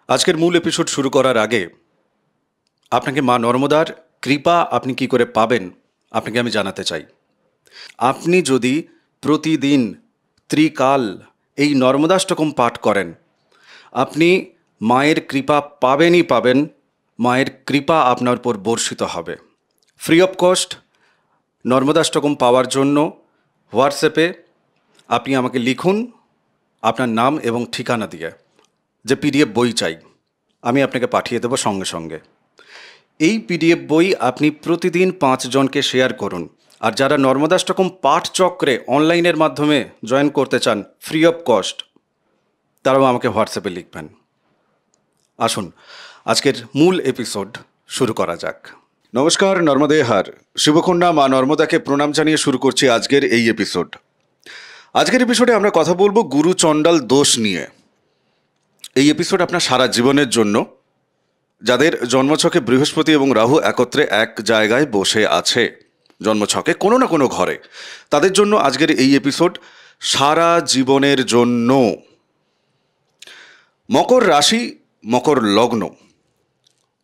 আজকের মূল এপিসোড শুরু করার আগে আপনাকে মা নর্মদার কৃপা আপনি কি করে পাবেন আপনাকে আমি জানাতে চাই। আপনি যদি প্রতিদিন ত্রিকাল এই নর্মদাষ্টকম পাঠ করেন, আপনি মায়ের কৃপা পাবেনই পাবেন। মায়ের কৃপা আপনার উপর বর্ষিত হবে। ফ্রি অফ কস্ট নর্মদাষ্টকম পাওয়ার জন্য হোয়াটসঅ্যাপে আপনি আমাকে লিখুন আপনার নাম এবং ঠিকানা দিয়ে, যে পিডিএফ বই চাই, আমি আপনাকে পাঠিয়ে দেবো সঙ্গে সঙ্গে। এই পিডিএফ বই আপনি প্রতিদিন 5 জনকে শেয়ার করুন। আর যারা নর্মদাষ্টকম পাঠ চক্রে অনলাইনের মাধ্যমে জয়েন করতে চান ফ্রি অফ কস্ট, তারাও আমাকে হোয়াটসঅ্যাপে লিখবেন। আসুন আজকের মূল এপিসোড শুরু করা যাক। নমস্কার, নর্মদেহার শিবকন্যা মা নর্মদাকে প্রণাম জানিয়ে শুরু করছি আজকের এই এপিসোড। আজকের এপিসোডে আমরা কথা বলবো গুরু চণ্ডাল দোষ নিয়ে। এই এপিসোড আপনার সারা জীবনের জন্য। যাদের জন্মছকে বৃহস্পতি এবং রাহু একত্রে এক জায়গায় বসে আছে জন্মছকে কোনো না কোনো ঘরে, তাদের জন্য আজকের এই এপিসোড সারা জীবনের জন্য। মকর রাশি, মকর লগ্ন,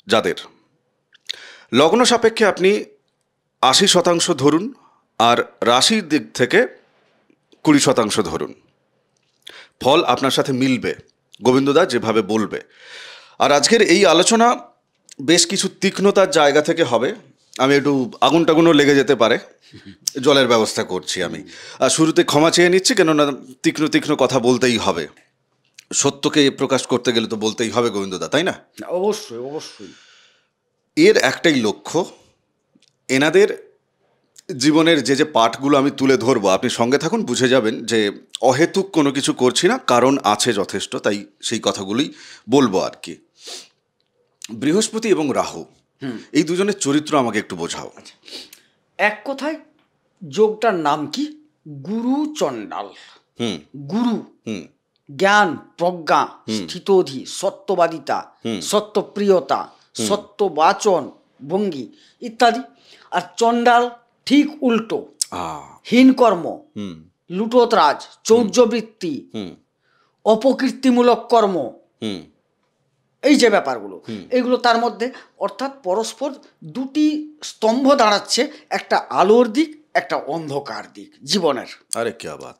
যাদের লগ্ন সাপেক্ষে আপনি 80% ধরুন আর রাশির দিক থেকে 20% ধরুন, ফল আপনার সাথে মিলবে গোবিন্দদা যেভাবে বলবে। আর আজকের এই আলোচনা বেশ কিছু তীক্ষ্ণতার জায়গা থেকে হবে। আমি একটু আগুন টাগুনও লেগে যেতে পারে, জলের ব্যবস্থা করছি আমি। আর শুরুতে ক্ষমা চেয়ে নিচ্ছি, কেননা তীক্ষ্ণ তীক্ষ্ণ কথা বলতেই হবে। সত্যকে প্রকাশ করতে গেলে তো বলতেই হবে গোবিন্দদা, তাই না? অবশ্যই অবশ্যই। এর একটাই লক্ষ্য, এনাদের জীবনের যে যে পাঠগুলো আমি তুলে ধরবো, আপনি সঙ্গে থাকুন, বুঝে যাবেন যে অহেতুক কোনো কিছু করছি না, কারণ আছে যথেষ্ট, তাই সেই কথাগুলোই বলবো আর কি। বৃহস্পতি এবং রাহু, এই দুজনের চরিত্র আমাকে একটু বোঝাও। এক কথায় যোগটার নাম কি? গুরু চণ্ডাল। গুরু জ্ঞান, প্রজ্ঞা, স্থিতধি, সত্যবাদিতা, সত্যপ্রিয়তা, সত্যবাচন ভঙ্গি ইত্যাদি। আর চণ্ডাল ঠিক উল্টো, হীন কর্ম, লুটোতরাজ, চৌর্যবৃত্তি, অপকীর্তিমূলক কর্ম, এই যে ব্যাপারগুলো, এইগুলো তার মধ্যে। অর্থাৎ পরস্পর দুটি স্তম্ভ দাঁড়াচ্ছে, একটা আলোর দিক, একটা অন্ধকার দিক জীবনের। আরে কে বাত।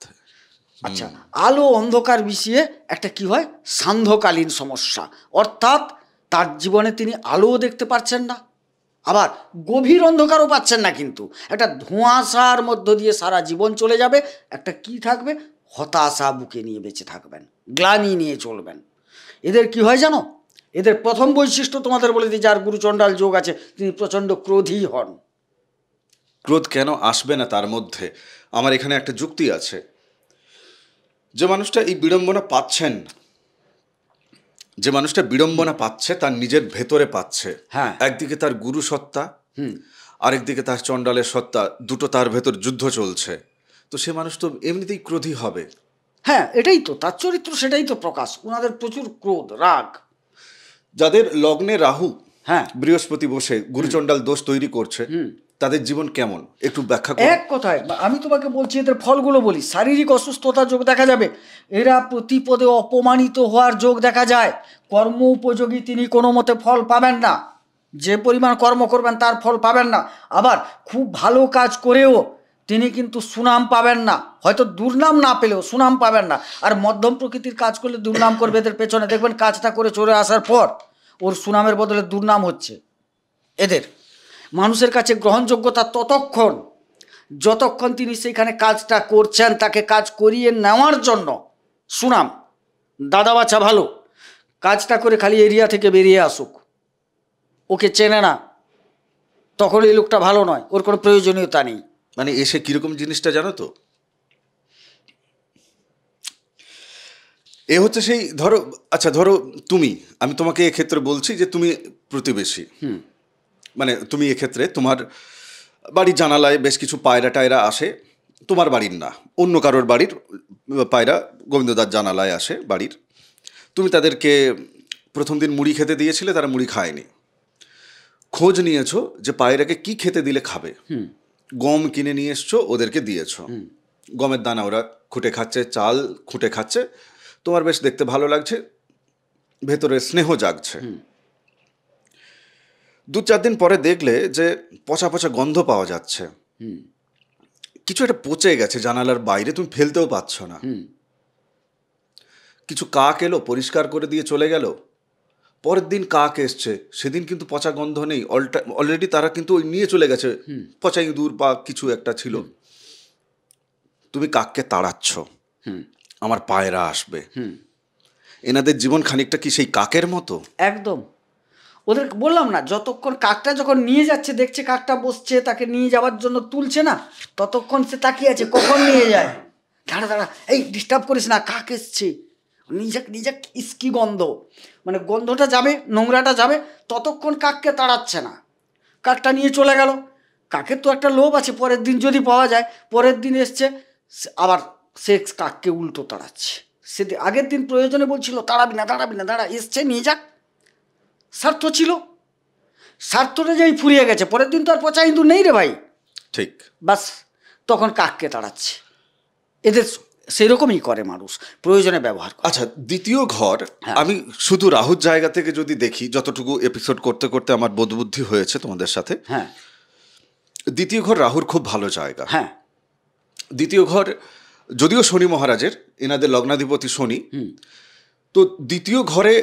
আচ্ছা, আলো অন্ধকার মিশিয়ে একটা কি হয়, সান্ধ্যকালীন সমস্যা। অর্থাৎ তার জীবনে তিনি আলোও দেখতে পাচ্ছেন না, আবার গভীর অন্ধকারও পাচ্ছেন না, কিন্তু একটা ধোঁয়াশার মধ্য দিয়ে সারা জীবন চলে যাবে। একটা কি থাকবে, হতাশা বুকে নিয়ে বেঁচে থাকবেন, গ্লানি নিয়ে চলবেন। এদের কি হয় জানো? এদের প্রথম বৈশিষ্ট্য তোমাদের বলে দিই, যার গুরুচণ্ডাল যোগ আছে তিনি প্রচণ্ড ক্রোধী হন। ক্রোধ কেন আসবে না তার মধ্যে আমার এখানে একটা যুক্তি আছে। যে মানুষটা এই বিড়ম্বনা পাচ্ছেন, যে মানুষটা বিড়ম্বনা পাচ্ছে তার নিজের ভেতরে পাচ্ছে। হ্যাঁ, একদিকে তার গুরু সত্তা, আরেকদিকে তার চণ্ডালের সত্তা, দুটো তার ভেতর যুদ্ধ চলছে। তো সে মানুষ তো এমনিতেই ক্রোধী হবে। হ্যাঁ, এটাই তো তার চরিত্র, সেটাই তো প্রকাশ। ওনাদের প্রচুর ক্রোধ, রাগ। যাদের লগ্নে রাহু, হ্যাঁ, বৃহস্পতি বসে গুরুচণ্ডাল দোষ তৈরি করছে, তাদের জীবন কেমন একটু ব্যাখ্যা করুন। এক কথায় আমি তোমাকে বলছি, এদের ফলগুলো বলি। শারীরিক অসুস্থতার যোগ দেখা যাবে, এরা প্রতিপদে অপমানিত হওয়ার যোগ দেখা যায়। কর্ম উপযোগী তিনি কোনো মতে ফল পাবেন না, যে পরিমাণ কর্ম করবেন তার ফল পাবেন না। আবার খুব ভালো কাজ করেও তিনি কিন্তু সুনাম পাবেন না, হয়তো দুর্নাম না পেলেও সুনাম পাবেন না। আর মধ্যম প্রকৃতির কাজ করলে দুর্নাম করবে, এদের পেছনে দেখবেন কাজটা করে চলে আসার পর ওর সুনামের বদলে দুর্নাম হচ্ছে। এদের মানুষের কাছে গ্রহণযোগ্যতা ততক্ষণ যতক্ষণ তিনি সেইখানে কাজটা করছেন, তাকে কাজ করিয়ে নেওয়ার জন্য সুনাম, দাদা বাচ্চা ভালো, কাজটা করে খালি এরিয়া থেকে বেরিয়ে আসুক, ওকে চেনে না, তখন এই লোকটা ভালো নয়, ওর কোনো প্রয়োজনীয়তা নেই। মানে এসে কিরকম জিনিসটা জানো তো, এ হচ্ছে সেই ধরো, আচ্ছা ধরো তুমি, আমি তোমাকে এক্ষেত্রে বলছি যে তুমি প্রতিবেশী, মানে তুমি এক্ষেত্রে তোমার বাড়ির জানালায় বেশ কিছু পায়রা টায়রা আসে, তোমার বাড়ির না, অন্য কারোর বাড়ির পায়রা গোবিন্দদার জানালায় আসে বাড়ির। তুমি তাদেরকে প্রথম দিন মুড়ি খেতে দিয়েছিলে, তারা মুড়ি খায়নি। খোঁজ নিয়েছো যে পায়রাকে কি খেতে দিলে খাবে, গম কিনে নিয়ে এসছো, ওদেরকে দিয়েছো, গমের দানা ওরা খুঁটে খাচ্ছে, চাল খুঁটে খাচ্ছে, তোমার বেশ দেখতে ভালো লাগছে, ভেতরে স্নেহ জাগছে। 2-4 দিন পরে দেখলে যে পচা পচা গন্ধ পাওয়া যাচ্ছে, কিছু একটা পচে গেছে জানালার বাইরে, তুমি ফেলতেও পাচ্ছ না। কিছু কাক এলো, পরিষ্কার করে দিয়ে চলে গেল। পরের দিন কাক এসছে, সেদিন কিন্তু পচা গন্ধ নেই, অলরেডি তারা কিন্তু ওই নিয়ে চলে গেছে, পচা ইঁদুর বা কিছু একটা ছিল। তুমি কাককে তাড়াচ্ছ, আমার পায়রা আসবে। এনাদের জীবন খানিকটা কি সেই কাকের মতো? একদম। ওদের বললাম না, যতক্ষণ কাকটা যখন নিয়ে যাচ্ছে, দেখছে কাকটা বসছে, তাকে নিয়ে যাওয়ার জন্য তুলছে না, ততক্ষণ সে তাকিয়ে আছে কখন নিয়ে যায়। দাঁড়া দাঁড়া, এই ডিস্টার্ব করিস না, কাক এসছে, নিজেক নিজেক ইস্কি গন্ধ, মানে গন্ধটা যাবে, নোংরাটা যাবে, ততক্ষণ কাককে তাড়াচ্ছে না। কাকটা নিয়ে চলে গেল। কাকের তো একটা লোভ আছে, পরের দিন যদি পাওয়া যায়। পরের দিন এসছে, আবার সে কাককে উল্টো তাড়াচ্ছে। সে আগের দিন প্রয়োজনে বলছিল তাড়াবি না দাঁড়াবি না, দাঁড়া, এসছে নিয়ে যাক, স্বার্থ ছিল। স্বার্থটা যেই ফুরিয়ে গেছে, পরের দিন তো আর পচা ইঁদুর নেই রে ভাই। ঠিক, বাস তখন কাককে তাড়াচ্ছে। এদের সেরকমই করে মানুষ, প্রয়োজনে ব্যবহার করে। আচ্ছা, দ্বিতীয় ঘর, আমি শুধু রাহুর জায়গা থেকে যদি দেখি, যতটুকু এপিসোড করতে করতে আমার বোধবুদ্ধি হয়েছে তোমাদের সাথে, হ্যাঁ, দ্বিতীয় ঘর রাহুর খুব ভালো জায়গা। হ্যাঁ, দ্বিতীয় ঘর যদিও শনি মহারাজের, এনাদের লগ্নাধিপতি শনি, তো দ্বিতীয় ঘরে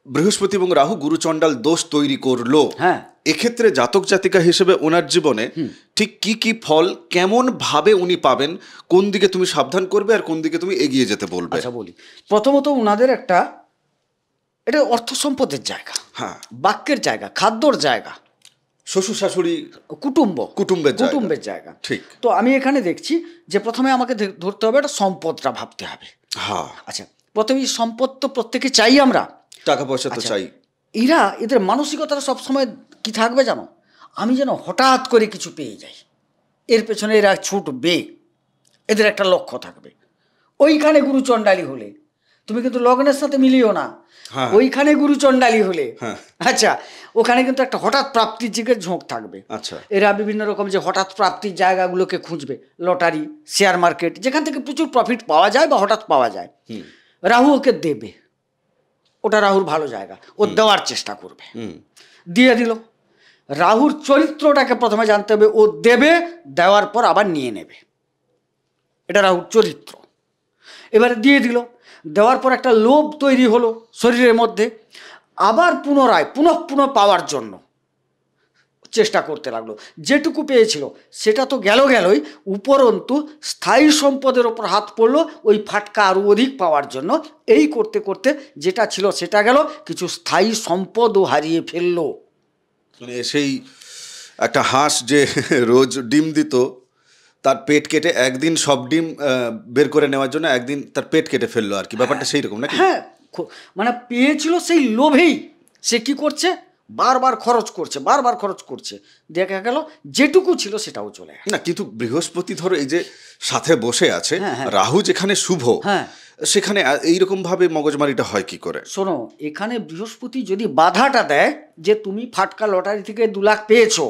বৃহস্পতি এবং রাহু গুরুচণ্ডাল দোষ তৈরি করলো। হ্যাঁ, এক্ষেত্রে জাতক জাতিকা হিসেবে ওনার জীবনে ঠিক কি কি ফল, কেমন ভাবে উনি পাবেন, কোন দিকে তুমি সাবধান করবে আর কোন দিকে তুমি এগিয়ে যেতে বলবে? আচ্ছা বলি, প্রথমত ওনাদের একটা, এটা অর্থ সম্পদের জায়গা, হ্যাঁ, বাক্যের জায়গা, খাদ্যর জায়গা, শ্বশুর শাশুড়ি, কুটুম্বের জায়গা। ঠিক। তো আমি এখানে দেখছি যে প্রথমে আমাকে ধরতে হবে একটা সম্পদটা ভাবতে হবে। হ্যাঁ, আচ্ছা, প্রথমে সম্পদ তো প্রত্যেকে চাই আমরা, টাকা পয়সা তো চাই। এদের মানসিকতাটা সবসময় কি থাকবে জানো? আমি যেন হঠাৎ করে কিছু পেয়ে যাই, এর পেছনে এরা ছুটবে, এদের একটা লক্ষ্য থাকবে। ওইখানে গুরুচণ্ডালী হলে তুমি কিন্তু লগ্নের সাথে মিলিও না, ওইখানে গুরুচণ্ডালী হলে, আচ্ছা, ওখানে কিন্তু একটা হঠাৎ প্রাপ্তির দিকে ঝোঁক থাকবে। আচ্ছা, এরা বিভিন্ন রকম যে হঠাৎ প্রাপ্তির জায়গাগুলোকে খুঁজবে, লটারি, শেয়ার মার্কেট, যেখান থেকে প্রচুর প্রফিট পাওয়া যায় বা হঠাৎ পাওয়া যায়। রাহু ওকে দেবে, ওটা রাহুর ভালো জায়গা, ও দেওয়ার চেষ্টা করবে, দিয়ে দিল। রাহুর চরিত্রটাকে প্রথমে জানতে হবে, ও দেবে, দেওয়ার পর আবার নিয়ে নেবে, এটা রাহুর চরিত্র। এবারে দিয়ে দিল, দেওয়ার পর একটা লোভ তৈরি হলো শরীরের মধ্যে, আবার পুনরায় পুনঃ পাওয়ার জন্য চেষ্টা করতে লাগলো। যেটুকু পেয়েছিল সেটা তো গেলই, উপরন্তু স্থায়ী সম্পদের ওপর হাত পড়লো ওই ফাটকা আরও অধিক পাওয়ার জন্য। এই করতে করতে যেটা ছিল সেটা গেল, কিছু স্থায়ী সম্পদও হারিয়ে ফেললো। মানে সেই একটা হাঁস যে রোজ ডিম দিত, তার পেট কেটে একদিন সব ডিম বের করে নেওয়ার জন্য একদিন তার পেট কেটে ফেললো আর কি, ব্যাপারটা সেই রকম নাকি? হ্যাঁ, মানে পেয়েছিল সেই লোভেই সে কি করছে, বারবার খরচ করছে, দেখা গেল যেটুকু ছিল সেটাও চলে গেল। না, কিন্তু বৃহস্পতি ধরো এই যে সাথে বসে আছে, রাহু যেখানে শুভ, সেখানে এইরকম ভাবে মগজমারিটা হয় কি করে? শোনো, এখানে বৃহস্পতি যদি বাধাটা দেয় যে তুমি ফাটকা লটারি থেকে 2 লাখ পেয়েছো,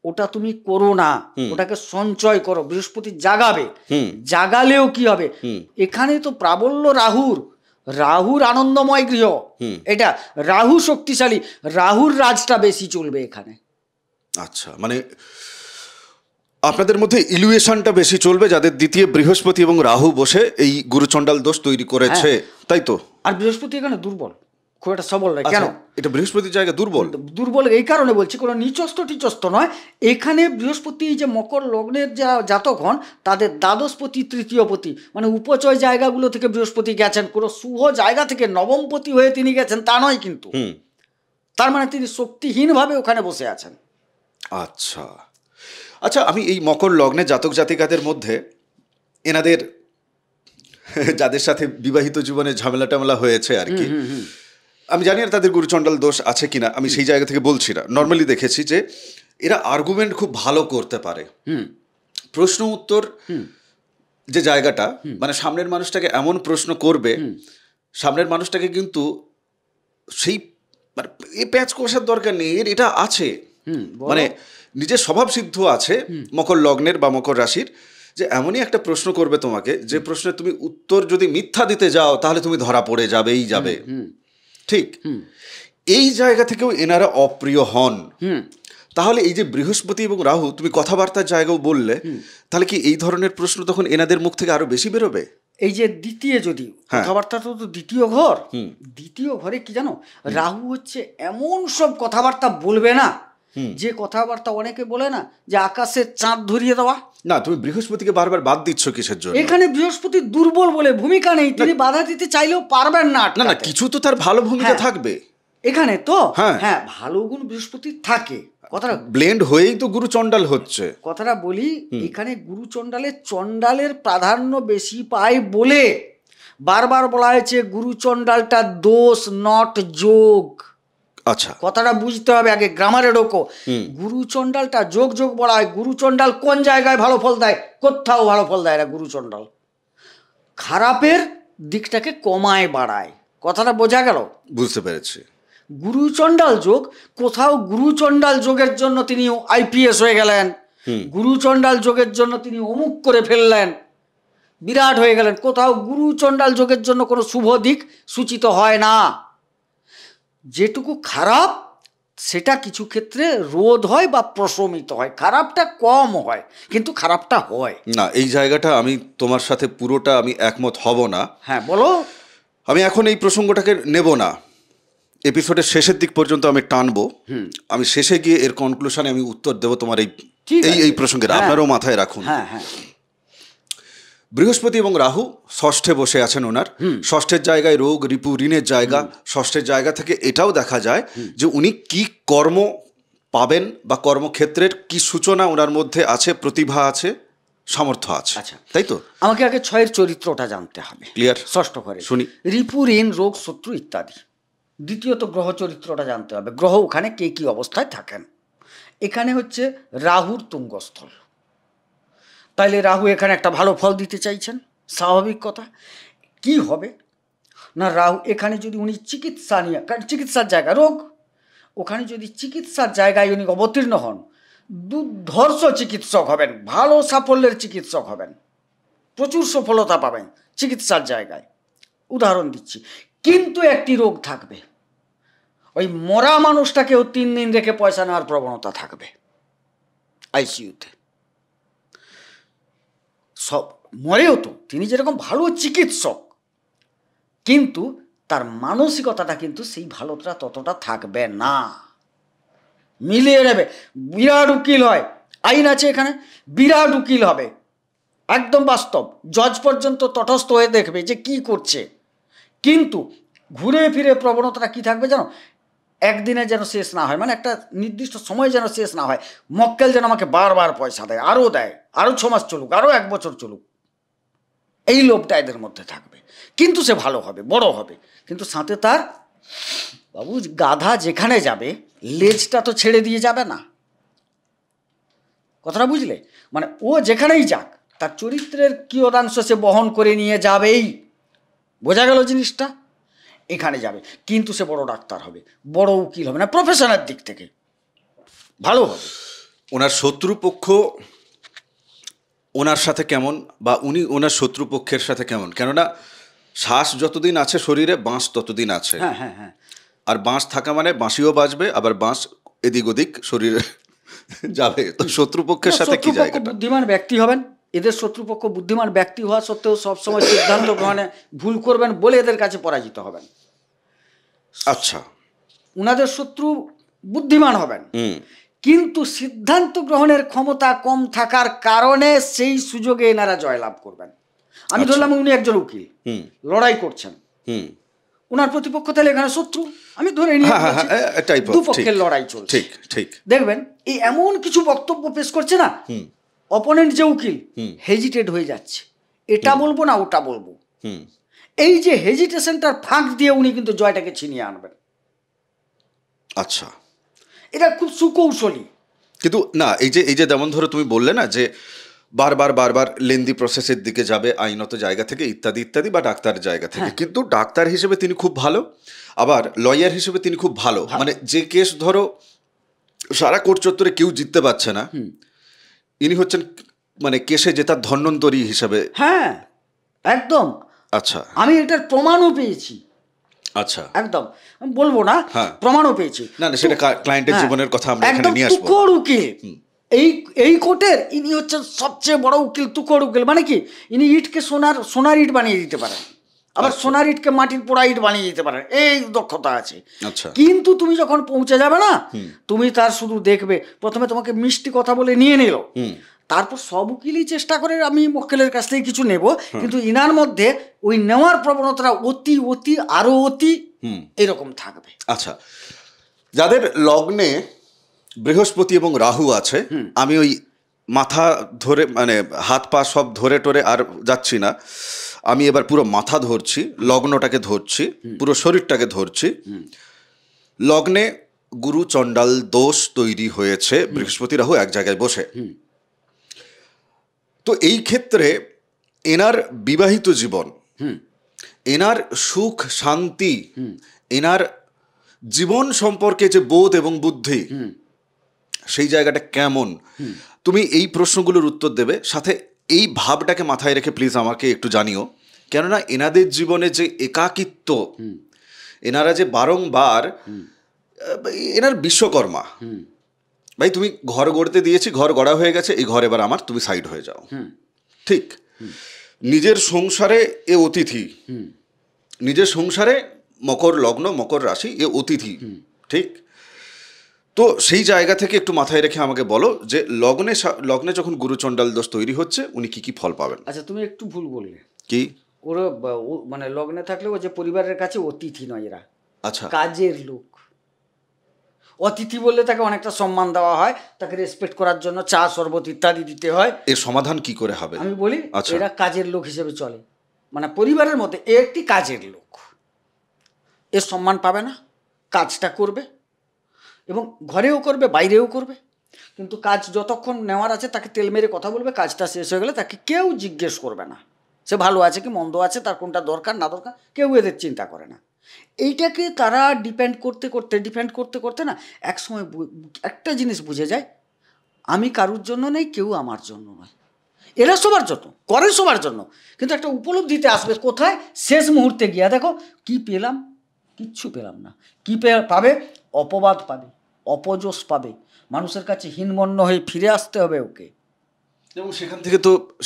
ওটা তুমি করো না, ওটাকে সঞ্চয় করো, বৃহস্পতি জাগাবে। জাগালেও কি হবে, এখানে তো প্রাবল্য রাহুর আনন্দময় গৃহ, এটা রাহু শক্তিশালী, রাহুর রাজটা বেশি চলবে এখানে। আচ্ছা, মানে আপনাদের মধ্যে ইলুয়েশনটা বেশি চলবে যাদের দ্বিতীয় বৃহস্পতি এবং রাহু বসে এই গুরুচণ্ডাল দোষ তৈরি করেছে, তাই তো? আর বৃহস্পতি এখানে দুর্বল, খুব একটা সবল নয়। কেন এটা বৃহস্পতির জায়গা দুর্বল? এই কারণে বলছি, কোনো নিচস্ত নয়। এখানে বৃহস্পতি যে মকর লগ্নের যা জাতক হন, তাদের দ্বাদশপতি, তৃতীয়পতি, মানে উপচয় জায়গাগুলো থেকে বৃহস্পতি গেছেন, কোনো শুভ জায়গা থেকে নবমপতি হয়ে তিনি গেছেন তা নয় কিন্তু। তার মানে তিনি শক্তিহীনভাবে ওখানে বসে আছেন। আচ্ছা আচ্ছা, আমি এই মকর লগ্নে জাতক জাতিকাদের মধ্যে এনাদের যাদের সাথে বিবাহিত জীবনে ঝামেলা টামেলা হয়েছে আর কি, আমি জানি না তাদের গুরুচণ্ডাল দোষ আছে কিনা, আমি সেই জায়গা থেকে বলছি না। নর্মালি দেখেছি যে এরা আর্গুমেন্ট খুব ভালো করতে পারে, প্রশ্ন উত্তর যে জায়গাটা, মানে সামনের মানুষটাকে এমন প্রশ্ন করবে, সামনের মানুষটাকে কিন্তু সেই মানে এ প্যাচ কষার দরকার নেই, এর এটা আছে, মানে নিজের স্বভাব সিদ্ধ আছে মকর লগ্নের বা মকর রাশির, যে এমনই একটা প্রশ্ন করবে তোমাকে, যে প্রশ্নে তুমি উত্তর যদি মিথ্যা দিতে যাও তাহলে তুমি ধরা পড়ে যাবেই যাবে। ঠিক, এই জায়গা থেকেও এনারা অপ্রিয় হন। তাহলে এই যে বৃহস্পতি এবং রাহু, তুমি কথাবার্তার জায়গাও বললে, তাহলে কি এই ধরনের প্রশ্ন তখন এনাদের মুখ থেকে আরো বেশি বেরোবে? এই যে দ্বিতীয়, যদি কথাবার্তা তো দ্বিতীয় ঘর, দ্বিতীয় ঘরে কি জানো, রাহু হচ্ছে এমন সব কথাবার্তা বলবে না, যে কথাবার্তা অনেকে বলে না যে আকাশের চাঁদ ধরিয়ে দেওয়া। না, তুমি বৃহস্পতিকে বারবার বাদ দিচ্ছ কিসের জন্য? এখানে বৃহস্পতি দুর্বল বলে ভূমিকা নেই, তিনি বাধা দিতে চাইলেও পারবেন না। না না, কিছু তো তার ভালো ভূমিকা থাকবে এখানে তো। হ্যাঁ, ভালো গুণ বৃহস্পতি থাকে। কথাটা ব্লেন্ড হয়েই তো গুরু চণ্ডাল হচ্ছে। কথাটা বলি, এখানে গুরু চণ্ডালের প্রাধান্য বেশি পায় বলে বারবার বলা হয়েছে গুরু চণ্ডালটা দোষ, নট যোগ। আচ্ছা, কথাটা বুঝতে হবে আগে, গ্রামারে ঢোকো। গুরু চণ্ডালটা যোগ যোগ বলা হয়। গুরু চণ্ডাল কোন জায়গায় ভালো ফল দেয়? কোথাও ভালো ফল দেয় না গুরু চণ্ডাল। খারাপের দিকটাকে কমায় বাড়ায়। কথাটা বোঝা গেল? বুঝতে পেরেছি। গুরুচণ্ডাল যোগ, কোথাও গুরুচণ্ডাল যোগের জন্য তিনি আইপিএস হয়ে গেলেন, গুরুচণ্ডাল যোগের জন্য তিনি অমুক করে ফেললেন, বিরাট হয়ে গেলেন। কোথাও গুরুচণ্ডাল যোগের জন্য কোনো শুভ দিক সূচিত হয় না। যেটুকু খারাপ সেটা কিছু ক্ষেত্রে রোধ হয় বা প্রশমিত হয়, খারাপটা কম হয়, কিন্তু খারাপটা হয় না। এই জায়গাটা আমি তোমার সাথে পুরোটা আমি একমত হব না। হ্যাঁ, বলো। আমি এখন এই প্রসঙ্গটাকে নেব না, এপিসোডের শেষের দিক পর্যন্ত আমি টানবো। আমি শেষে গিয়ে এর কনক্লুশনে আমি উত্তর দেবো তোমার এই প্রসঙ্গের। আপনারাও মাথায় রাখুন। বৃহস্পতি এবং রাহু ষষ্ঠে বসে আছেন ওনার। ষষ্ঠের জায়গায় রোগ, রিপু, ঋণের জায়গা। ষষ্ঠের জায়গা থেকে এটাও দেখা যায় যে উনি কি কর্ম পাবেন বা কর্মক্ষেত্রের কি সূচনা ওনার মধ্যে আছে, প্রতিভা আছে, সামর্থ্য আছে। আচ্ছা, তাই তো? আমাকে আগে ছয়ের চরিত্রটা জানতে হবে। ক্লিয়ার? ষষ্ঠ ঘরে শুনি। রিপু, ঋণ, রোগ, শত্রু ইত্যাদি। দ্বিতীয়ত গ্রহ চরিত্রটা জানতে হবে, গ্রহ ওখানে কে কী অবস্থায় থাকেন। এখানে হচ্ছে রাহুর তুঙ্গস্থল, তাইলে রাহু এখানে একটা ভালো ফল দিতে চাইছেন, স্বাভাবিক কথা। কি হবে না, রাহু এখানে যদি উনি চিকিৎসা নিয়ে, চিকিৎসার জায়গা রোগ, ওখানে যদি চিকিৎসার জায়গায় উনি অবতীর্ণ হন, দুর্ধর্ষ চিকিৎসক হবেন, ভালো সাফল্যের চিকিৎসক হবেন, প্রচুর সফলতা পাবেন চিকিৎসার জায়গায়। উদাহরণ দিচ্ছি, কিন্তু একটি রোগ থাকবে, ওই মরা মানুষটাকেও 3 দিন রেখে পয়সা নেওয়ার প্রবণতা থাকবে আইসিইউতে। সব মরেও তো, তিনি যেরকম ভালো চিকিৎসক, কিন্তু তার মানসিকতাটা কিন্তু সেই ভালোটা ততটা থাকবে না, মিলিয়ে নেবে। বিরাট উকিল হয়, আইন আছে এখানে, বিরাট উকিল হবে, একদম বাস্তব, জজ পর্যন্ত তটস্থ হয়ে দেখবে যে কি করছে, কিন্তু ঘুরে ফিরে প্রবণতাটা কি থাকবে জানো? একদিনে যেন শেষ না হয়, মানে একটা নির্দিষ্ট সময় যেন শেষ না হয়, মক্কেল যেন আমাকে বারবার পয়সা দেয়, আরও 6 মাস চলুক, আরও 1 বছর চলুক, এই লোভটা এদের মধ্যে থাকবে। কিন্তু সে ভালো হবে, বড় হবে, কিন্তু সাথে তার বাবু গাধা যেখানে যাবে লেজটা তো ছেড়ে দিয়ে যাবে না। কথাটা বুঝলে? মানে ও যেখানেই যাক তার চরিত্রের কিয়দাংশ সে বহন করে নিয়ে যাবেই। বোঝা গেল জিনিসটা? এখানে যাবে, কিন্তু সে বড় ডাক্তার হবে, বড় উকিল হবে না, প্রফেশনের দিক থেকে ভালো হবে। ওনার শত্রুপক্ষ ওনার সাথে কেমন, বা উনি ওনার শত্রুপক্ষের সাথে কেমন? কেননা শ্বাস যতদিন আছে শরীরে, বাঁশ ততদিন আছে। হ্যাঁ হ্যাঁ হ্যাঁ। আর বাঁশ থাকা মানে বাঁশিও বাজবে, আবার বাঁশ এদিক ওদিক শরীরে যাবে। তো শত্রুপক্ষের সাথে কি জায়গাটা? বুদ্ধিমান ব্যক্তি হবেন, এদের শত্রুপক্ষ বুদ্ধিমান ব্যক্তি হওয়া সত্ত্বেও সবসময় সিদ্ধান্ত গ্রহণে ভুল করবেন বলে এদের কাছে পরাজিত হবেন। আচ্ছা, উনাদের শত্রু বুদ্ধিমান হবেন, কিন্তু সিদ্ধান্ত গ্রহণের ক্ষমতা কম থাকার কারণে সেই সুযোগে এনারা জয়লাভ করবেন। আমি ধরলাম উনি একজন উকিল, লড়াই করছেন, উনার প্রতিপক্ষ তাহলে এখানে শত্রু, আমি ধরে নিই দুপক্ষের লড়াই চলছে। ঠিক ঠিক। দেখবেন এই এমন কিছু বক্তব্য পেশ করছে না, অপোনেন্ট যে উকিল হেজিটেট হয়ে যাচ্ছে, এটা বলবো না ওটা বলবো। এই যে হেজিটেশনটার ফাঁক দিয়ে উনি কিন্তু জয়টাকে ছিনিয়ে আনবেন। আচ্ছা, এটা খুব সুকৌশলী। কিন্তু না, এই যে যেমন ধরো তুমি বললে না যে বারবার লেন্দি প্রসেসের দিকে যাবে আইনত জায়গা থেকে ইত্যাদি ইত্যাদি, বা ডাক্তার জায়গা থেকে, কিন্তু ডাক্তার হিসেবে তিনি খুব ভালো, আবার লয়ার হিসেবে তিনি খুব ভালো। মানে যে কেস ধরো সারা কোর্ট চত্বরে কেউ জিততে পারছে না, ইনি হচ্ছেন মানে কেসে জেতার ধন্বন্তরী হিসেবে। হ্যাঁ একদম। আচ্ছা, আমি এটার প্রমাণও পেয়েছি। আচ্ছা, একদম আমি বলবো না, হ্যাঁ। প্রমাণও পেয়েছি। না না, সেটা ক্লায়েন্টের হ্যাঁ, জীবনের কথা আমরা এখানে একদম নিয়ে আসবো। তুখোড় উকিল এই এই কোর্টের, ইনি হচ্ছেন সবচেয়ে বড় উকিল, তুখোড় উকিল। মানে কি, ইনি ইটকে সোনার ইট বানিয়ে দিতে পারেন, আবার সোনার ইটকে মাটির পোড়া ইট বানিয়ে দিতে পারেন, এই দক্ষতা আছে। আচ্ছা, কিন্তু তুমি যখন পৌঁছে যাবে না, তুমি তার শুধু দেখবে, প্রথমে তোমাকে মিষ্টি কথা বলে নিয়ে নিল, তারপর সব উকিলই চেষ্টা করে আমি মক্কেলের কাছ থেকে কিছু নেব, কিন্তু ইনার মধ্যে ওই নেওয়ার প্রবণতাটা অতি অতি আরো অতি এরকম থাকবে। আচ্ছা, যাদের লগ্নে বৃহস্পতি এবং রাহু আছে, আমি ওই মাথা ধরে মানে হাত পা সব ধরে টরে আর যাচ্ছি না, আমি এবার পুরো মাথা ধরছি, লগ্নটাকে ধরছি, পুরো শরীরটাকে ধরছি। লগ্নে গুরু চণ্ডাল দোষ তৈরি হয়েছে, বৃহস্পতি রাহু এক জায়গায় বসে। তো এই ক্ষেত্রে এনার বিবাহিত জীবন, এনার সুখ শান্তি, এনার জীবন সম্পর্কে যে বোধ এবং বুদ্ধি, সেই জায়গাটা কেমন, তুমি এই প্রশ্নগুলোর উত্তর দেবে, সাথে এই ভাবটাকে মাথায় রেখে প্লিজ আমাকে একটু জানিও। কেননা এনাদের জীবনে যে একাকিত্ব, এনারা যে বারংবার, এনার বিশ্বকর্মা, ভাই তুমি ঘর গড়তে দিয়েছি, ঘর গড়া হয়ে গেছে, এই ঘর এবার আমার, তুমি সাইড হয়ে যাও। ঠিক, নিজের সংসারে এ অতিথি, নিজের সংসারে মকর লগ্ন মকর রাশি, এ অতিথি। ঠিক, তো সেই জায়গা থেকে একটু মাথায় রেখে আমাকে বলো যে লগ্নে যখন গুরুচণ্ডাল দোষ তৈরি হচ্ছে উনি কি কি ফল পাবেন। আচ্ছা, তুমি একটু ভুল বললে। কি? ওরা মানে লগ্নে থাকলে ও যে পরিবারের কাছে অতিথি নয়, এরা আচ্ছা, কাজের লোক। অতিথি বললে তাকে অনেকটা সম্মান দেওয়া হয়, তাকে রেসপেক্ট করার জন্য চা শরবত ইত্যাদি দিতে হয়। এর সমাধান কি করে হবে আমি বলি, এরা কাজের লোক হিসেবে চলে, মানে পরিবারের মধ্যে এ একটি কাজের লোক। এর সম্মান পাবে না, কাজটা করবে এবং ঘরেও করবে বাইরেও করবে, কিন্তু কাজ যতক্ষণ নেওয়ার আছে তাকে তেল মেরে কথা বলবে, কাজটা শেষ হয়ে গেলে তাকে কেউ জিজ্ঞেস করবে না সে ভালো আছে কি মন্দ আছে, তার কোনটা দরকার না দরকার, কেউ এদের চিন্তা করে না। এইটাকে তারা ডিপেন্ড করতে করতে না একসময় একটা জিনিস বুঝে যায়, আমি কারুর জন্য নেই, কেউ আমার জন্য নয়। এরা সবার জন্য করে, সবার জন্য, কিন্তু একটা উপলব্ধিতে আসবে কোথায়, শেষ মুহূর্তে গিয়া দেখো কি পেলাম, কিচ্ছু পেলাম না। কি পাবে? অপবাদ পাবে, অপযশ পাবে, মানুষের কাছে হীনমন্য হয়ে ফিরে আসতে হবে ওকে। এবং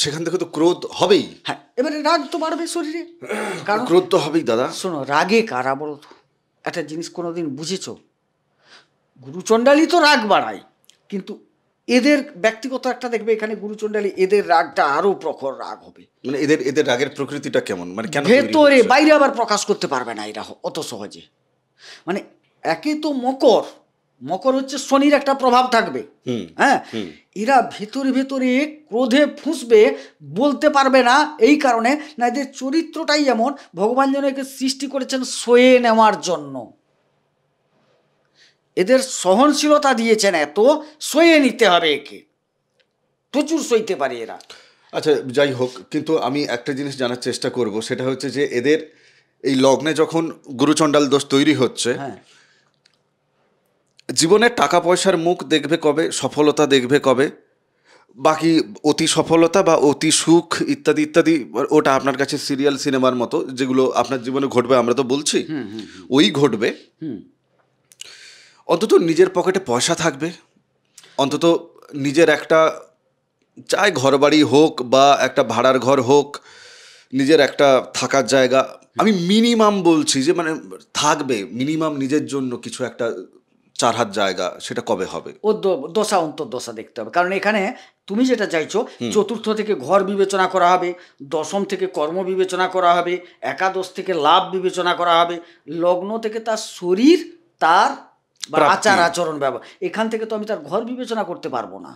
সেখান থেকে তো ক্রোধ হবেই। হ্যাঁ, এবারে রাগ তো বাড়বে শরীরে, কারণ ক্রোধ তো হবেই দাদা। শোনো, রাগে কারা বলো তো? একটা জিনিস কোনোদিন বুঝেছ, গুরুচণ্ডালী তো রাগ বাড়ায়, কিন্তু এদের ব্যক্তিগত একটা দেখবে এখানে গুরুচণ্ডালী, এদের রাগটা আরো প্রখর রাগ হবে। মানে এদের রাগের প্রকৃতিটা কেমন, মানে কেন ভেতরে বাইরে আবার প্রকাশ করতে পারবে না এরা অত সহজে। মানে একে তো মকর হচ্ছে শনির একটা প্রভাব থাকবে, হ্যাঁ, এরা ভেতরে ক্রোধে ফুঁসবে, বলতে পারবে না। এই কারণে না, এদের চরিত্রটাই এমন, ভগবান যেন একে সৃষ্টি করেছেন সয়ে নেওয়ার জন্য, এদের সহনশীলতা দিয়েছেন, এত সয়ে নিতে হবে একে, প্রচুর সইতে পারে এরা। আচ্ছা, যাই হোক, কিন্তু আমি একটা জিনিস জানার চেষ্টা করব, সেটা হচ্ছে যে এদের এই লগ্নে যখন গুরুচণ্ডাল দোষ তৈরি হচ্ছে, হ্যাঁ, জীবনে টাকা পয়সার মুখ দেখবে কবে, সফলতা দেখবে কবে, বাকি অতি সফলতা বা অতি সুখ ইত্যাদি ইত্যাদি, ওটা আপনার কাছে সিরিয়াল সিনেমার মতো, যেগুলো আপনার জীবনে ঘটবে আমরা তো বলছি, ওই ঘটবে। অন্তত নিজের পকেটে পয়সা থাকবে, অন্তত নিজের একটা, চাই ঘর বাড়ি হোক বা একটা ভাড়ার ঘর হোক, নিজের একটা থাকার জায়গা, আমি মিনিমাম বলছি যে মানে থাকবে মিনিমাম নিজের জন্য কিছু একটা 4 হাত জায়গা, সেটা কবে হবে? ও দশা অন্তর্দশা দেখতে হবে, কারণ এখানে তুমি যেটা চাইছো, চতুর্থ থেকে ঘর বিবেচনা করা হবে, দশম থেকে কর্ম বিবেচনা করা হবে, একাদশ থেকে লাভ বিবেচনা করা হবে, লগ্ন থেকে তার শরীর, তার আচার আচরণ ব্যবহার, এখান থেকে তো আমি তার ঘর বিবেচনা করতে পারবো না,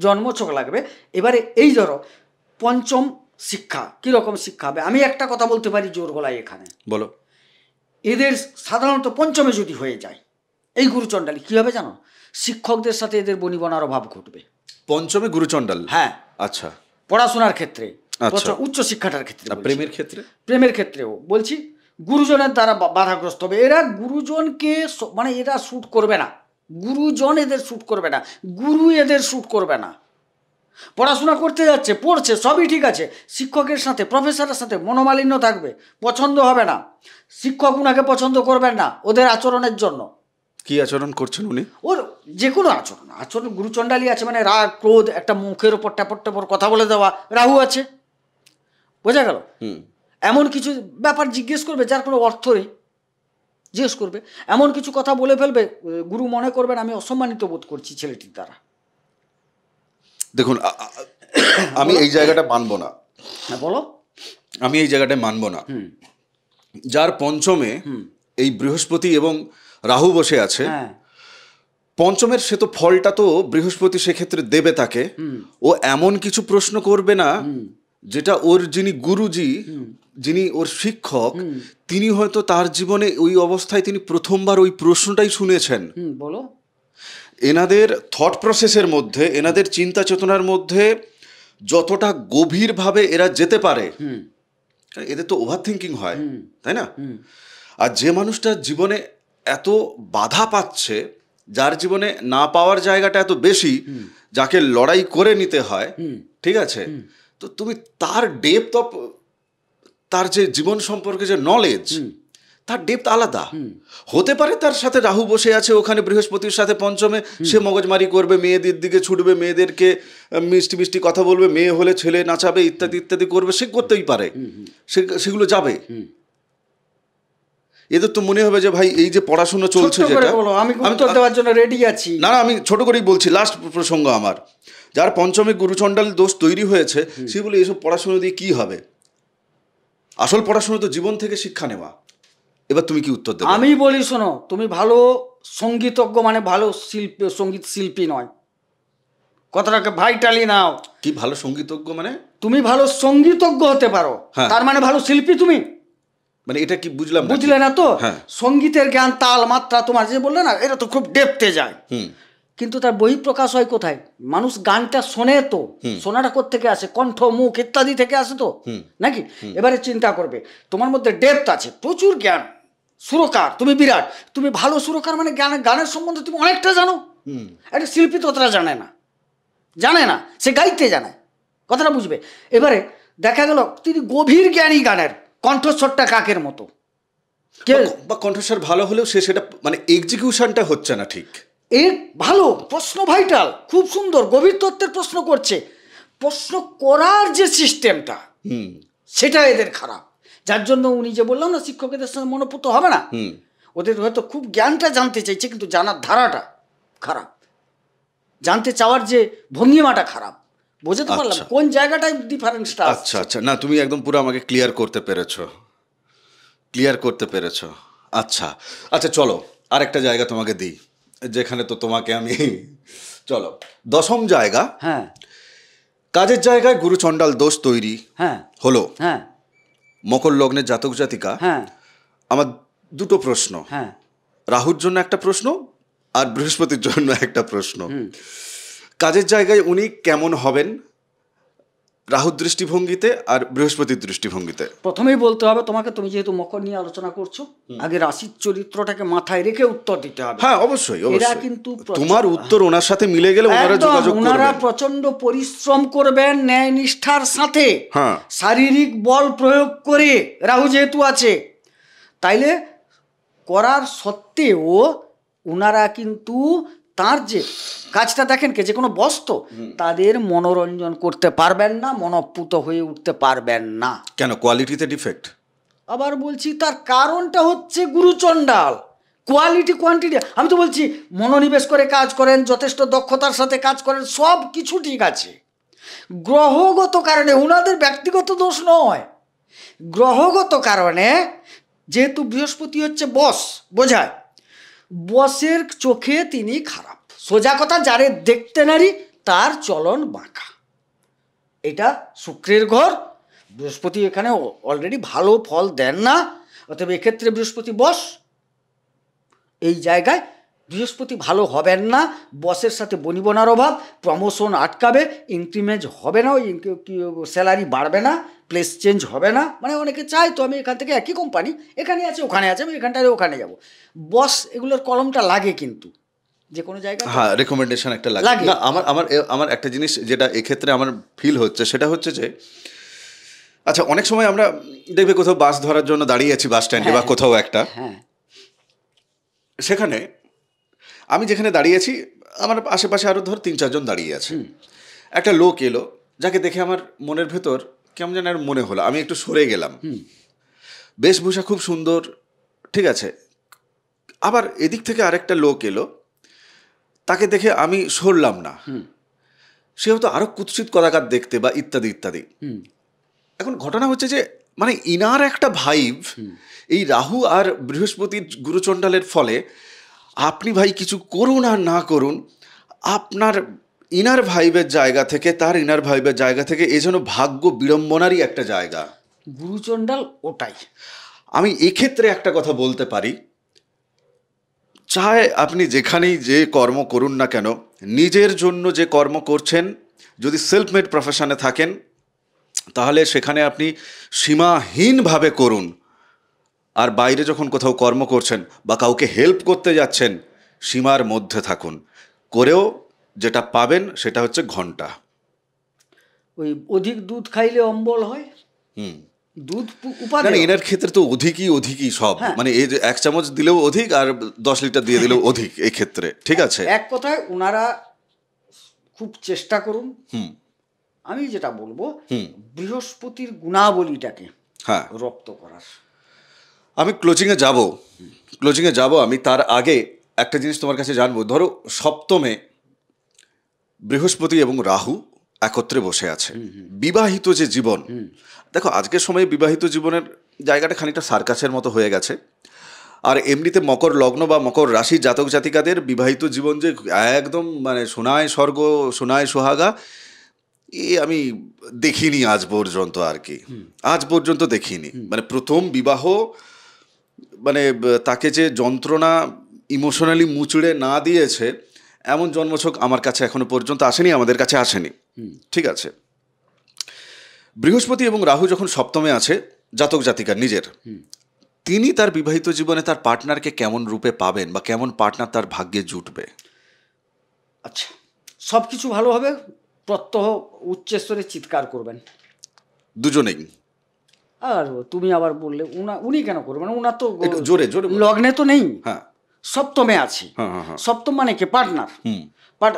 জন্মছক লাগবে। এবারে এই ধরো পঞ্চম শিক্ষা, কিরকম শিক্ষা হবে, আমি একটা কথা বলতে পারি জোর গলায় এখানে, বলো। এদের সাধারণত পঞ্চমে যদি হয়ে যায় এই গুরুচণ্ডালী, কি হবে জানো? শিক্ষকদের সাথে এদের বনিবনার অভাব ঘটবে। পঞ্চমে গুরুচণ্ডাল? হ্যাঁ। আচ্ছা, পড়াশোনার ক্ষেত্রে, উচ্চ শিক্ষাটার ক্ষেত্রে, প্রেমের ক্ষেত্রেও বলছি, গুরুজনের দ্বারা বাধাগ্রস্ত হবে। এরা গুরুজনকে মানে এরা শ্যুট করবে না, গুরুজন এদের শ্যুট করবে না, গুরু এদের শ্যুট করবে না। পড়াশোনা করতে যাচ্ছে, পড়ছে, সবই ঠিক আছে, শিক্ষকের সাথে প্রফেসরের সাথে মনোমালিন্য থাকবে, পছন্দ হবে না, শিক্ষক উনাকে পছন্দ করবেন না ওদের আচরণের জন্য। কি আচরণ করছেন উনি? ওর যে কোনো আচরণ, আচরণ গুরুচণ্ডালী আছে মানে রাগ, ক্রোধ, একটা মুখের ওপর ট্যাপর ট্যাপর কথা বলে দেওয়া, রাহু আছে, বোঝা গেল? এমন কিছু ব্যাপার জিজ্ঞেস করবে যার কোনো অর্থ নেই, জিজ্ঞেস করবে, এমন কিছু কথা বলে ফেলবে, গুরু মনে করবেন আমি অসম্মানিত বোধ করছি ছেলেটির দ্বারা। দেখুন, আমি এই জায়গাটা মানব না। হ্যাঁ বলো। আমি এই জায়গাটা মানব না। যার পঞ্চমে এই বৃহস্পতি এবং রাহু বসে আছে, পঞ্চমের সে তো ফলটা তো বৃহস্পতি সেক্ষেত্রে দেবে তাকে। ও এমন কিছু প্রশ্ন করবে না যেটা ওর যিনি গুরুজি, যিনি ওর শিক্ষক, তিনি হয়তো তার জীবনে ওই অবস্থায় তিনি প্রথমবার ওই প্রশ্নটাই শুনেছেন। বলো। এনাদের থট প্রসেসের মধ্যে, এনাদের চিন্তা চেতনার মধ্যে যতটা গভীরভাবে এরা যেতে পারে, এদের তো ওভার থিঙ্কিং হয়, তাই না? আর যে মানুষটা জীবনে এত বাধা পাচ্ছে, যার জীবনে না পাওয়ার জায়গাটা এত বেশি, যাকে লড়াই করে নিতে হয়, ঠিক আছে, তো তুমি তার ডেপথ অফ, তার যে জীবন সম্পর্কে যে নলেজ, তার ডেপথ আলাদা হতে পারে। তার সাথে রাহু বসে আছে ওখানে বৃহস্পতির সাথে পঞ্চমে, সে মগজমারি করবে, মেয়েদের দিকে ছুটবে, মেয়েদেরকে মিষ্টি মিষ্টি কথা বলবে, মেয়ে হলে ছেলে নাচাবে, ইত্যাদি ইত্যাদি করবে, সে করতেই পারে, সেগুলো যাবে। এদের তো মনে হবে যে ভাই এই যে পড়াশোনা চলছে, যেটা আমি উত্তর দেওয়ার জন্য রেডি আছি। না না, আমি ছোট করেই বলছি, লাস্ট প্রসঙ্গ আমার, যার পঞ্চমে গুরুচণ্ডাল দোষ তৈরি হয়েছে, সে বলে এসব পড়াশোনা দিয়ে কি হবে? আসল পড়াশোনা তো জীবন থেকে শিক্ষা নেওয়া। এবার তুমি কি উত্তর দেবে? আমি বলি শোনো, তুমি ভালো সঙ্গীতজ্ঞ মানে ভালো শিল্পী, সঙ্গীত শিল্পী নয়, কথাটাকে ভাইটালি নাও। কি ভালো সঙ্গীতজ্ঞ মানে? তুমি ভালো সঙ্গীতজ্ঞ হতে পারো, তার মানে ভালো শিল্পী তুমি, মানে এটা কি বুঝলাম? বুঝলে না তো? সঙ্গীতের জ্ঞান, তাল, মাত্রা, তোমার যে বললে না, এটা তো খুব ডেপথে যায়, কিন্তু তার বহিঃপ্রকাশ হয় কোথায়? মানুষ গানটা শোনে তো, শোনাটা কোত্থেকে আসে? কণ্ঠ, মুখ ইত্যাদি থেকে আসে তো, নাকি? এবারে চিন্তা করবে, তোমার মধ্যে ডেপথ আছে, প্রচুর জ্ঞান, সুরকার তুমি বিরাট, তুমি ভালো সুরকার মানে গানের সম্বন্ধে তুমি অনেকটা জানো। একটা শিল্পী তো অতটা জানে না, সে গাইতে জানে, কথাটা বুঝবে। এবারে দেখা গেল তিনি গভীর জ্ঞানী গানের, কণ্ঠস্বরটা কাকের মতো, বা কণ্ঠস্বর ভালো হলেও সে সেটা মানে এক্সিকিউশনটা হচ্ছে না ঠিক। এর ভালো প্রশ্ন, ভাইটাল, খুব সুন্দর গভীর তত্ত্বের প্রশ্ন করছে, প্রশ্ন করার যে সিস্টেমটা, সেটা এদের খারাপ। যার জন্য উনি যে বললাম না, শিক্ষকদের সঙ্গে মনোপুত হবে না, ওদের হয়তো খুব জ্ঞানটা জানতে চাইছে, কিন্তু জানার ধারাটা খারাপ, জানতে চাওয়ার যে ভঙ্গিমাটা খারাপ। বুঝতে পারলাম কোন জায়গাটায় ডিফারেন্সটা। আচ্ছা আচ্ছা, না তুমি একদম পুরো আমাকে ক্লিয়ার করতে পেরেছো। আচ্ছা আচ্ছা, চলো আরেকটা জায়গা তোমাকে দিই, যেখানে তো তোমাকে আমি, চলো দশম জায়গা, কাজের জায়গায় গুরুচণ্ডাল দোষ তৈরি হলো, মকর লগ্নের জাতক জাতিকা। আমার দুটো প্রশ্ন, রাহুর জন্য একটা প্রশ্ন আর বৃহস্পতির জন্য একটা প্রশ্ন। কাজের জায়গায় উনি কেমন হবেন রাহুর দৃষ্টিভঙ্গিতে আর বৃহস্পতির দৃষ্টিভঙ্গিতে? প্রথমেই বলতে হবে তোমাকে, তুমি যেহেতু মকর নিয়ে আলোচনা করছো, আগে রাশির চরিত্রটাকে মাথায় রেখে উত্তর দিতে হবে। হ্যাঁ অবশ্যই, এরা কিন্তু তোমার উত্তর ওনার সাথে মিলে গেলে ওনারা যোগাযোগ করবেন, ওনারা প্রচন্ড পরিশ্রম করবেন ন্যায় নিষ্ঠার সাথে, শারীরিক বল প্রয়োগ করে, রাহু যেহেতু আছে, তাইলে করার সত্ত্বেও ওনারা কিন্তু তার যে কাজটা দেখেন, যে কোনো বস্তু, তাদের মনোরঞ্জন করতে পারবেন না, মনোপুত হয়ে উঠতে পারবেন না। কেন? কোয়ালিটিতে ডিফেক্ট? আবার বলছি, তার কারণটা হচ্ছে গুরুচণ্ডাল। কোয়ালিটি কোয়ান্টিটি, আমি তো বলছি মনোনিবেশ করে কাজ করেন, যথেষ্ট দক্ষতার সাথে কাজ করেন, সব কিছু ঠিক আছে। গ্রহগত কারণে, ওনাদের ব্যক্তিগত দোষ নয়, গ্রহগত কারণে, যেহেতু বৃহস্পতি হচ্ছে বস, বোঝায় বসের চোখে তিনি খারাপ, সোজা কথা, যারে দেখতে নারী তার চলন বাঁকা। এটা শুক্রের ঘর, বৃহস্পতি এখানে অলরেডি ভালো ফল দেন না, অতএব এক্ষেত্রে বৃহস্পতি বস, এই জায়গায় বৃহস্পতি ভালো হবেন না, বসের সাথে বনিবনার অভাব, প্রমোশন আটকাবে, ইনক্রিমেন্ট হবে না, স্যালারি বাড়বে না, প্লেস চেঞ্জ হবে না। মানে অনেকে চায় তো আমি এখান থেকে একই কোম্পানি, এখানে আছে ওখানে আছে, আমি এখানটায় ওখানে যাব, বস এগুলোর কলমটা লাগে, কিন্তু যে কোনো জায়গায় হ্যাঁ, রেকমেন্ডেশন একটা লাগে লাগে। না। আমার আমার আমার একটা জিনিস যেটা এক্ষেত্রে আমার ফিল হচ্ছে সেটা হচ্ছে যে, আচ্ছা অনেক সময় আমরা দেখবে কোথাও বাস ধরার জন্য দাঁড়িয়ে আছি বাস স্ট্যান্ডে বা কোথাও একটা, হ্যাঁ সেখানে আমি যেখানে দাঁড়িয়ে আছি আমার আশেপাশে আরও ধর 3-4 জন দাঁড়িয়ে আছে। একটা লোক এলো যাকে দেখে আমার মনের ভেতর কেমন যেন আর মনে হলো, আমি একটু সরে গেলাম। বেশভূষা খুব সুন্দর, ঠিক আছে। আবার এদিক থেকে আরেকটা লোক এলো, তাকে দেখে আমি সরলাম না, সে হয়তো আরো কুৎসিত কদাকার দেখতে বা ইত্যাদি ইত্যাদি। এখন ঘটনা হচ্ছে যে মানে ইনার একটা ভাইব এই রাহু আর বৃহস্পতির গুরুচণ্ডালের ফলে আপনি ভাই কিছু করুন আর না করুন, আপনার ইনার ভাইবের জায়গা থেকে তার ইনার ভাইবের জায়গা থেকে এই জন্য ভাগ্য বিড়ম্বনারই একটা জায়গা। গুরুচণ্ডাল ওটাই। আমি এক্ষেত্রে একটা কথা বলতে পারি, চাহে আপনি যেখানেই যে কর্ম করুন না কেন, নিজের জন্য যে কর্ম করছেন, যদি সেলফ মেড প্রফেশনে থাকেন তাহলে সেখানে আপনি সীমাহীনভাবে করুন। আর বাইরে যখন কোথাও কর্ম করছেন বা কাউকে হেল্প করতে যাচ্ছেন, সীমার মধ্যে থাকুন। করেও যেটা পাবেন সেটা হচ্ছে ঘন্টা। ওই অধিক দুধ খাইলে অম্বল হয়, দুধ উপাদেয়। মানে এনার ক্ষেত্রে তো অধিকই সব, মানে এই যে 1 চামচ দিলেও অধিক আর 10 লিটার দিয়ে দিলেও অধিক এই ক্ষেত্রে, ঠিক আছে। এক কথায় ওনারা খুব চেষ্টা করুন। আমি যেটা বলবো বৃহস্পতির গুণাবলীটাকে হ্যাঁ, রপ্ত করার। আমি ক্লোজিংয়ে যাব। আমি তার আগে একটা জিনিস তোমার কাছে জানবো। ধরো সপ্তমে বৃহস্পতি এবং রাহু একত্রে বসে আছে, বিবাহিত যে জীবন, দেখো আজকের সময়ে বিবাহিত জীবনের জায়গাটা খানিকটা সার্কাসের মতো হয়ে গেছে। আর এমনিতে মকর লগ্ন বা মকর রাশি জাতক জাতিকাদের বিবাহিত জীবন যে একদম মানে সোনায় স্বর্গ সোনায় সোহাগা, আমি দেখিনি আজ পর্যন্ত, আর কি আজ পর্যন্ত দেখিনি। মানে প্রথম বিবাহ মানে তাকে যে যন্ত্রণা ইমোশনালি মুচড়ে না দিয়েছে এমন জন্মছক আমার কাছে এখনো পর্যন্ত আসেনি, আমাদের কাছে আসেনি, ঠিক আছে। বৃহস্পতি এবং রাহু যখন সপ্তমে আছে জাতক জাতিকার নিজের, তিনি তার বিবাহিত জীবনে তার পার্টনারকে কেমন রূপে পাবেন বা কেমন পার্টনার তার ভাগ্যে জুটবে? আচ্ছা, সব কিছু ভালো হবে, প্রত্যহ উচ্চস্তরে চিৎকার করবেন দুজনেই। আর তুমি আবার বললে উনি কেন করবেন? উনার তো জোরে লগ্নে তো নেই, হ্যাঁ সপ্তমে আছে। সপ্তম মানে কি? পার্টনার।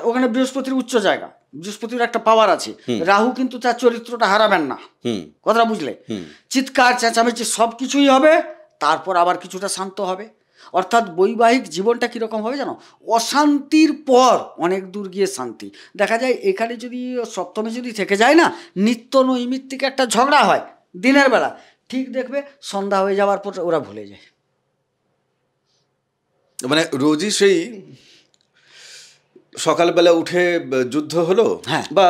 ওখানে বৃহস্পতির উচ্চ জায়গা, বৃহস্পতির একটা পাওয়ার আছে। রাহু কিন্তু তার চরিত্রটা হারাবেন না, কথা বুঝলে? চিৎকার চেঁচামেচি সব কিছুই হবে, তারপর আবার কিছুটা শান্ত হবে। অর্থাৎ বৈবাহিক জীবনটা কীরকম হবে জানো? অশান্তির পর অনেক দূর গিয়ে শান্তি দেখা যায়। এখানে যদি সপ্তমে যদি থেকে যায় না, নিত্য নৈমিত্তিক একটা ঝগড়া হয় দিনের বেলা, ঠিক দেখবে সন্ধ্যা হয়ে যাওয়ার পর ওরা ভুলে যায়। মানে রোজই সেই সকালবেলা উঠে যুদ্ধ হলো, বা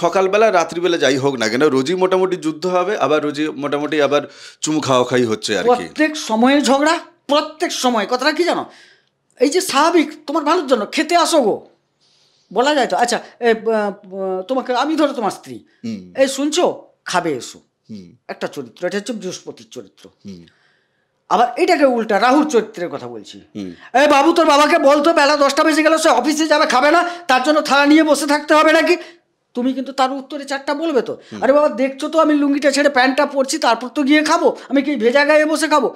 সকালবেলা রাত্রিবেলা যাই হোক না কেন, রোজই মোটামুটি যুদ্ধ হবে, আবার রোজই মোটামুটি আবার চুমু খাওয়াখাই হচ্ছে আর কি। প্রত্যেক সময়ে ঝগড়া, প্রত্যেক সময়। কথাটা কি জানো? এই যে স্বাভাবিক তোমার ভালোর জন্য খেতে আসো গো, বলা যায় তো। আচ্ছা তোমাকে আমি ধরো তোমার স্ত্রী, এই শুনছো, খাবে এসো, একটা চরিত্র। এটা হচ্ছে বৃহস্পতির চরিত্র। আবার এটাকে উল্টা রাহুর চরিত্রের কথা বলছি। এই বাবু, তোর বাবাকে বলতো বেলা 10টা বেজে গেল, সে অফিসে যাবে, খাবে না, তার জন্য থালা নিয়ে বসে থাকতে হবে নাকি? তুমি কিন্তু তার উত্তরে 4টা বলবে তো, আরে বাবা দেখছো তো আমি লুঙ্গিটা ছেড়ে প্যান্টটা পরছি, তারপর তো গিয়ে খাবো, আমি কি ভেজা গায়ে বসে খাবো?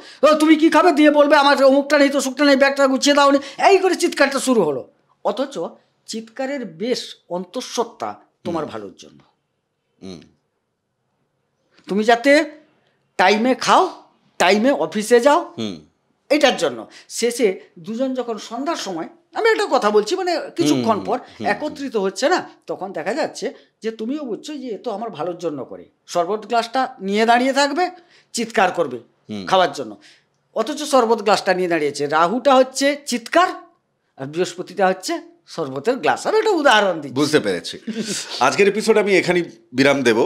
তুমি কি খাবে? দিয়ে বলবে আমার অমুকটা নেই, তো সুখটা নেই, ব্যাগটা গুছিয়ে দাও নি, এই করে চিৎকারটা শুরু হলো। অথচ চিৎকারের বেশ অন্তঃসত্ত্বা তোমার ভালোর জন্য। তুমি যাতে টাইমে খাও, টাইমে অফিসে যাও, এটার জন্য। শেষে দুজন যখন সন্ধ্যার সময়, আমি একটা কথা বলছি, মানে কিছুক্ষণ পর একত্রিত হচ্ছে না, তখন দেখা যাচ্ছে যে তুমিও বুঝছো যে এ তো আমার ভালোর জন্য করে, শরবত গ্লাসটা নিয়ে দাঁড়িয়ে থাকবে, চিৎকার করবে খাওয়ার জন্য। অথচ শরবত গ্লাসটা নিয়ে দাঁড়িয়েছে। রাহুটা হচ্ছে চিৎকার আর বৃহস্পতিটা হচ্ছে শরবতের গ্লাস। আমি একটা উদাহরণ দিই, বুঝতে পেরেছি। আজকের এপিসোড আমি এখানেই বিরাম দেব।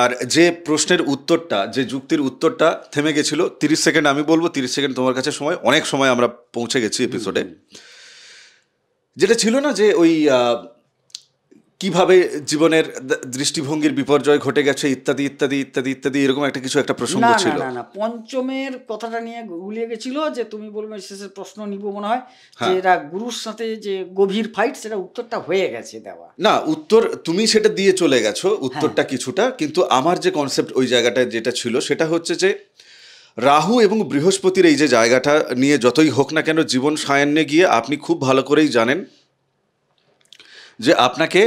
আর যে প্রশ্নের উত্তরটা, যে যুক্তির উত্তরটা থেমে গেছিল, 30 সেকেন্ড আমি বলবো, 30 সেকেন্ড তোমার কাছে সময়। অনেক সময় আমরা পৌঁছে গেছি এপিসোডে। যেটা ছিল না যে ওই কিভাবে জীবনের দৃষ্টিভঙ্গির বিপর্যয় ঘটে গেছে ইত্যাদি ইত্যাদি ইত্যাদি ইত্যাদি, এরকম একটা প্রসঙ্গ না না ছিল। না না, পঞ্চমের কথাটা নিয়ে গুলিয়ে গেছিল যে তুমি বলবে শেষের প্রশ্ন নিব মনে হয় যে হ্যাঁ। এরা গুরুর সাথে যে গভীর ফাইট, সেটা উত্তরটা হয়ে গেছে দেওয়া। না, উত্তর তুমি সেটা দিয়ে চলে গেছো, উত্তরটা কিছুটা, কিন্তু আমার যে কনসেপ্ট ওই জায়গাটায় যেটা ছিল সেটা হচ্ছে যে রাহু এবং বৃহস্পতির এই যে জায়গাটা নিয়ে যতই হোক না কেন জীবন সায়ান্নে গিয়ে আপনি খুব ভালো করেই জানেন যে আপনাকে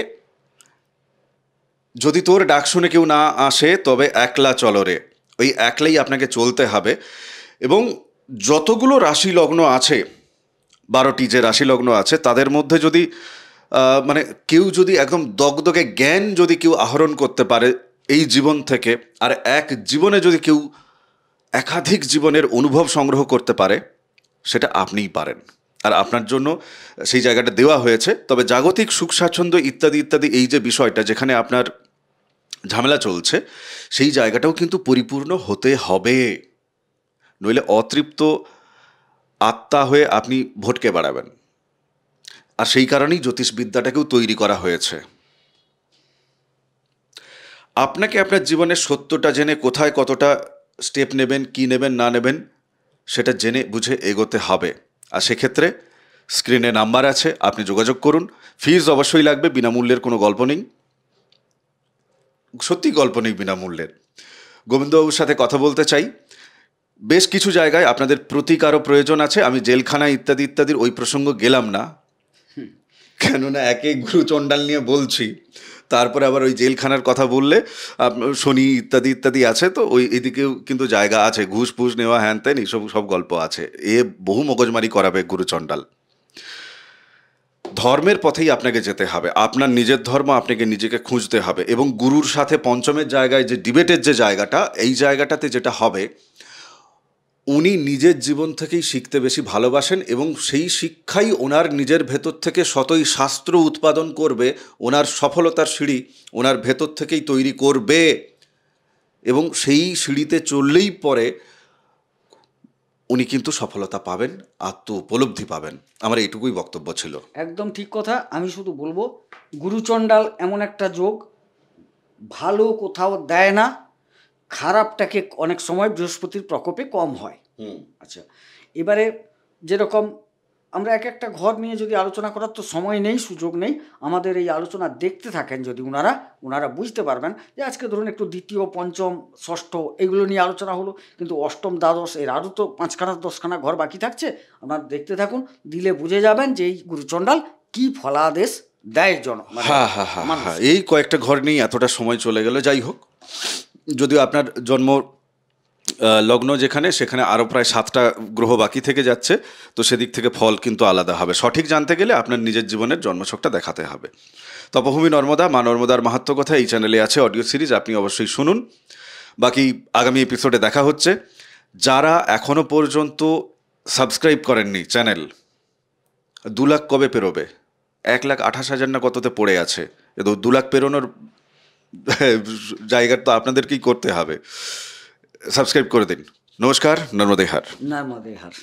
যদি তোর ডাক শুনে কেউ না আসে তবে একলা চলরে, ওই একলাই আপনাকে চলতে হবে। এবং যতগুলো রাশি লগ্ন আছে, 12টি যে রাশি লগ্ন আছে, তাদের মধ্যে যদি মানে কেউ যদি একদম দগদগে জ্ঞান যদি কেউ আহরণ করতে পারে এই জীবন থেকে, আর এক জীবনে যদি কেউ একাধিক জীবনের অনুভব সংগ্রহ করতে পারে, সেটা আপনিই পারেন। আর আপনার জন্য সেই জায়গাটা দেওয়া হয়েছে। তবে জাগতিক সুখ স্বাচ্ছন্দ্য ইত্যাদি ইত্যাদি এই যে বিষয়টা যেখানে আপনার ঝামেলা চলছে, সেই জায়গাটাও কিন্তু পরিপূর্ণ হতে হবে, নইলে অতৃপ্ত আত্মা হয়ে আপনি ভটকে বেড়াবেন। আর সেই কারণেই জ্যোতিষবিদ্যাটাকেও তৈরি করা হয়েছে। আপনাকে আপনার জীবনের সত্যটা জেনে কোথায় কতটা স্টেপ নেবেন, কি নেবেন না নেবেন, সেটা জেনে বুঝে এগোতে হবে। আর সেক্ষেত্রে স্ক্রিনে নাম্বার আছে, আপনি যোগাযোগ করুন। ফিজ অবশ্যই লাগবে, বিনামূল্যের কোনো গল্প নেই, সত্যি গল্প নেই বিনামূল্যের। গোবিন্দবাবুর সাথে কথা বলতে চাই। বেশ কিছু জায়গায় আপনাদের প্রতিকারও প্রয়োজন আছে। আমি জেলখানা ইত্যাদি ইত্যাদির ওই প্রসঙ্গ গেলাম না, কেননা একে গুরু চণ্ডাল নিয়ে বলছি, তারপরে আবার ওই জেলখানার কথা বললে শনি ইত্যাদি ইত্যাদি আছে, তো ওই এদিকেও কিন্তু জায়গা আছে, ঘুষ ফুস নেওয়া হ্যান ত্যান এইসব সব গল্প আছে। এ বহু মগজমারি করাবে গুরু চণ্ডাল। ধর্মের পথেই আপনাকে যেতে হবে, আপনার নিজের ধর্ম আপনাকে নিজেকে খুঁজতে হবে। এবং গুরুর সাথে পঞ্চমের জায়গায় যে ডিবেটের যে জায়গাটা, এই জায়গাটাতে যেটা হবে, উনি নিজের জীবন থেকেই শিখতে বেশি ভালোবাসেন এবং সেই শিক্ষাই ওনার নিজের ভেতর থেকে শতই শাস্ত্র উৎপাদন করবে, ওনার সফলতার সিঁড়ি ওনার ভেতর থেকেই তৈরি করবে। এবং সেই সিঁড়িতে চললেই পরে উনি কিন্তু সফলতা পাবেন, আত্ম উপলব্ধি পাবেন। আমার এইটুকুই বক্তব্য ছিল। একদম ঠিক কথা। আমি শুধু বলবো, গুরুচণ্ডাল এমন একটা যোগ, ভালো কোথাও দেয় না, খারাপটাকে অনেক সময় বৃহস্পতির প্রকোপে কম হয়। আচ্ছা, এবারে যেরকম আমরা এক একটা ঘর নিয়ে যদি আলোচনা করার তো সময় নেই, সুযোগ নেই। আমাদের এই আলোচনা দেখতে থাকেন যদি ওনারা বুঝতে পারবেন যে আজকে ধরুন একটু দ্বিতীয়, পঞ্চম, ষষ্ঠ এগুলো নিয়ে আলোচনা হলো, কিন্তু অষ্টম, দ্বাদশ এর আরও তো 5খানা 10খানা ঘর বাকি থাকছে। আপনারা দেখতে থাকুন, দিলে বুঝে যাবেন যে এই গুরুচণ্ডাল কী ফলাদেশ দেয় হ্যাঁ হ্যাঁ হ্যাঁ হ্যাঁ, এই কয়েকটা ঘর নিয়ে এতটা সময় চলে গেল। যাই হোক, যদিও আপনার জন্ম লগ্ন যেখানে, সেখানে আরও প্রায় 7টা গ্রহ বাকি থেকে যাচ্ছে, তো সেদিক থেকে ফল কিন্তু আলাদা হবে। সঠিক জানতে গেলে আপনার নিজের জীবনের জন্মছকটা দেখাতে হবে। তপভূমি নর্মদা, মা নর্মদার মাহাত্ম্য কথা এই চ্যানেলে আছে অডিও সিরিজ, আপনি অবশ্যই শুনুন। বাকি আগামী এপিসোডে দেখা হচ্ছে। যারা এখনও পর্যন্ত সাবস্ক্রাইব করেননি চ্যানেল, 2 লাখ কবে পেরোবে? 1,28,000 না কততে পড়ে আছে। 2 লাখ পেরোনোর জায়গা তো আপনাদেরকেই করতে হবে। সাবস্ক্রাইব করে দিন। নমস্কার, নর্মদেহার। নর্মদেহার।